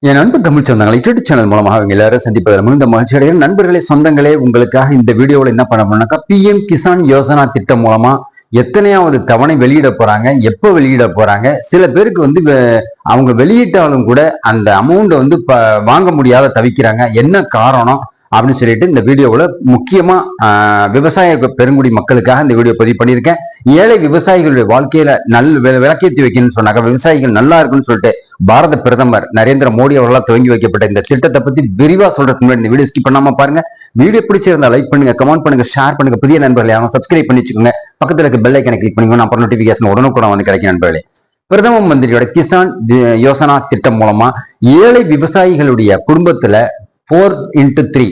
என் அன்பு தமிழ் சொந்தங்களை YouTube channel மூலமாக அவங்க எல்லாரும் சந்திப்பதில் மிகுந்த மகிழ்ச்சி அடைகிறேன். நண்பர்களே, சொந்தங்களே, உங்களுக்காக இந்த வீடியோவில் என்ன பண்ண போனாக்கா, PM கிசான் யோசனா திட்டம் மூலமா எத்தனையாவது தவணை வெளியிட போறாங்க, எப்ப வெளியிட போறாங்க, சில பேருக்கு வந்து அவங்க வெளியிட்டாலும் கூட அந்த அமௌண்ட் வந்து வாங்க முடியாத தவிக்கிறாங்க. என்ன காரணம் அப்படின்னு சொல்லிட்டு இந்த வீடியோவில் முக்கியமா விவசாய பெருங்குடி மக்களுக்காக இந்த வீடியோ பதிவு பண்ணியிருக்கேன். ஏழை விவசாயிகளுடைய வாழ்க்கையில விளக்கேற்றி வைக்கணும்னு சொன்னாங்க, விவசாயிகள் நல்லா இருக்குன்னு சொல்லிட்டு பாரத பிரதமர் நரேந்திர மோடி அவர்களால் துவங்கி வைக்கப்பட்ட இந்த திட்டத்தை பத்தி விரிவா சொல்றதுக்கு முன்னாடி இந்த வீடியோ ஸ்கிப் பண்ணாம பாருங்க. வீடியோ பிடிச்சிருந்தா லைக் பண்ணுங்க, கமெண்ட் பண்ணுங்க, ஷேர் பண்ணுங்க. புதிய நண்பர்களை அவங்க சப்ஸ்கிரைப் பண்ணி வச்சுக்கோங்க. பக்கத்துல இருக்க பெல் ஐக்கனை கிளிக் பண்ணிக்கோங்க. அப்புறம் நோட்டிபிகேஷன் உடனுக்குடன் வந்து கிடைக்கும். நண்பர்களே, பிரதம மந்திரியோட கிசான் யோசனா திட்டம் மூலமா ஏழை விவசாயிகளுடைய குடும்பத்துல 4x3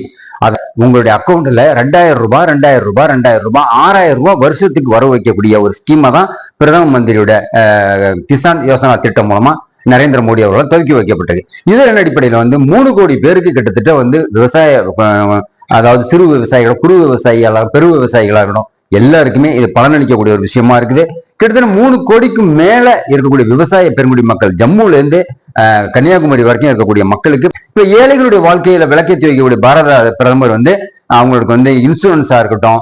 உங்களுடைய அக்கௌண்ட்ல 2000 ரூபாய் 6000 ரூபாய் வருஷத்துக்கு வர வைக்கக்கூடிய ஒரு ஸ்கீமை தான் பிரதம மந்திரியோட கிசான் யோசனா திட்டம் மூலமா நரேந்திர மோடி அவர்களால் துவக்கி வைக்கப்பட்டது. இதன் அடிப்படையில் வந்து 3 கோடி பேருக்கு கிட்டத்தட்ட வந்து விவசாய, அதாவது சிறு விவசாயிகள், குறு விவசாயிகளாக, பெரு விவசாயிகளாக இருக்கணும், எல்லாருக்குமே இது பலனளிக்கக்கூடிய ஒரு விஷயமா இருக்குது. கிட்டத்தட்ட 3 கோடிக்கும் மேல இருக்கக்கூடிய விவசாய பெருங்குடி மக்கள், ஜம்முல இருந்து கன்னியாகுமரி வரைக்கும் இருக்கக்கூடிய மக்களுக்கு இப்ப ஏழைகளுடைய வாழ்க்கையில விளக்கேற்றி வைக்கக்கூடிய பாரத பிரதமர் வந்து அவங்களுக்கு வந்து இன்சூரன்ஸா இருக்கட்டும்,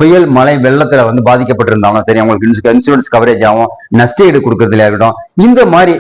புயல் மழை வெள்ளத்துல வந்து பாதிக்கப்பட்டிருந்தாலும் சரி, அவங்களுக்கு இன்சூரன்ஸ் கவரேஜ் ஆகும், நஷ்டஈடு கொடுக்கறதுல இருக்கட்டும், இந்த மாதிரி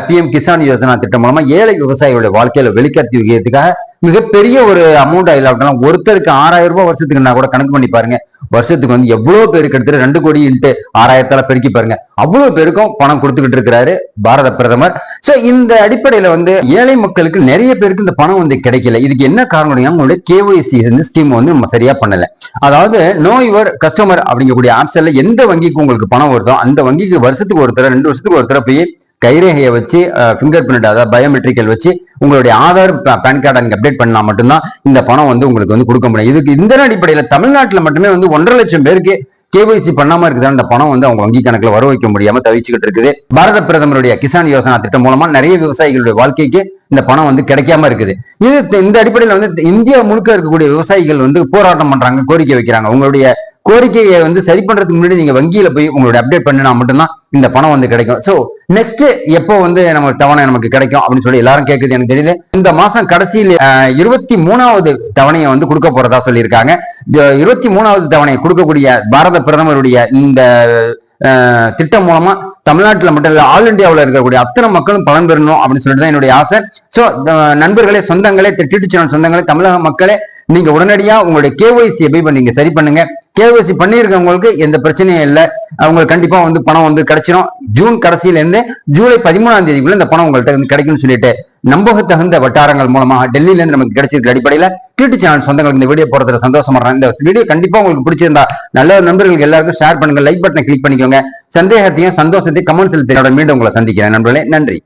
PM கிசான் யோசனா திட்டம் மூலமா ஏழை விவசாயிகளுடைய வாழ்க்கையில வெளிக்கேற்றி வைக்கிறதுக்காக மிகப்பெரிய ஒரு அமௌண்ட் இல்லாட்டாலும் ஒருத்தருக்கு 6000 ரூபாய் வருஷத்துக்கு கூட கணக்கு பண்ணி பாருங்க. வருஷத்துக்கு வந்து எவ்வளவு பேருக்கு எடுத்துட்டு 2 கோடி × 6000 பெருக்கி பாருங்க. அவ்வளவு பேருக்கும் பணம் கொடுத்துக்கிட்டு இருக்கிறாரு பாரத பிரதமர். சோ இந்த அடிப்படையில வந்து ஏழை மக்களுக்கு நிறைய பேருக்கு இந்த பணம் வந்து கிடைக்கல. இதுக்கு என்ன காரணம்? உங்களுடைய KYC ஸ்கீம் வந்து நம்ம சரியா பண்ணல. அதாவது நோ யுவர் கஸ்டமர் அப்படிங்கக்கூடிய ஆப்ஷன்ல எந்த வங்கிக்கு உங்களுக்கு பணம் வருதோ அந்த வங்கிக்கு வருஷத்துக்கு ஒருத்தர 2 வருஷத்துக்கு ஒருத்தர போய் கைரேகையை வச்சு, பிங்கர் பிரிண்ட், அதாவது பயோமெட்ரிக்கல் வச்சு உங்களுடைய ஆதார், பேன் கார்டு அங்க அப்டேட் பண்ணா மட்டும்தான் இந்த பணம் வந்து உங்களுக்கு வந்து கொடுக்க முடியும். இதுக்கு இந்த அடிப்படையில தமிழ்நாட்டில் மட்டுமே வந்து 1.5 லட்சம் பேருக்கு KYC பண்ணாம இருக்குது. அந்த பணம் வந்து அவங்க வங்கி கணக்குல வர வைக்க முடியாம தவிச்சுக்கிட்டு இருக்குது. பாரத பிரதமருடைய கிசான் யோசனா திட்டம் மூலமா நிறைய விவசாயிகளுடைய வாழ்க்கைக்கு இந்த பணம் வந்து கிடைக்காம இருக்குது. இந்த அடிப்படையில வந்து இந்தியா முழுக்க இருக்கக்கூடிய விவசாயிகள் வந்து போராட்டம் பண்றாங்க, கோரிக்கை வைக்கிறாங்க. உங்களுடைய கோரிக்கையை வந்து சரி பண்றதுக்கு முன்னாடி நீங்க வங்கியில போய் உங்களுடைய அப்டேட் பண்ணினா மட்டும்தான் இந்த பணம் வந்து கிடைக்கும். சோ நெக்ஸ்ட் எப்போ வந்து நம்ம தவணை நமக்கு கிடைக்கும் அப்படின்னு சொல்லி எல்லாரும் கேட்குது. எனக்கு தெரியல, இந்த மாசம் கடைசியில் 23வது தவணையை வந்து கொடுக்க போறதா சொல்லியிருக்காங்க. 23வது தவணையை கொடுக்கக்கூடிய பாரத பிரதமருடைய இந்த திட்டம் மூலமா தமிழ்நாட்டில் மட்டும் இல்ல, ஆல் இந்தியாவில் இருக்கக்கூடிய அத்தனை மக்களும் பலன் பெறணும் அப்படின்னு சொல்லிட்டு தான் என்னுடைய ஆசை. சோ நண்பர்களே, சொந்தங்களே, யூடியூப் சேனல் சொந்தங்களே, தமிழக மக்களே, நீங்க உடனடியா உங்களுடைய KYC நீங்க சரி பண்ணுங்க. KYC பண்ணியிருக்கவங்களுக்கு எந்த பிரச்சனையும் இல்லை. அவங்களுக்கு கண்டிப்பா வந்து பணம் வந்து கிடைச்சிடும். ஜூன் கடைசியில இருந்து ஜூலை 13ஆம் தேதிக்குள்ள இந்த பணம் உங்கள்கிட்ட வந்து கிடைக்கும்னு சொல்லிட்டு நம்பகத்தகுந்த வட்டாரங்கள் மூலமாக டெல்லியில இருந்து நமக்கு கிடைச்சிருக்க அடிப்படையில யூடியூப் சேனல் சொந்தங்களுக்கு இந்த வீடியோ போறதுல சந்தோஷப்படுறேன். இந்த வீடியோ கண்டிப்பா உங்களுக்கு பிடிச்சிருந்தா நல்ல நண்பர்களுக்கு எல்லாருக்கும் ஷேர் பண்ணுங்க, லைக் பட்டனை கிளிக் பண்ணிக்கோங்க. சந்தேகத்தையும் சந்தோஷத்தையும் கமெண்ட்ஸ்ல மீண்டும் உங்களை சந்திக்கிறேன் நண்பர்களே. நன்றி.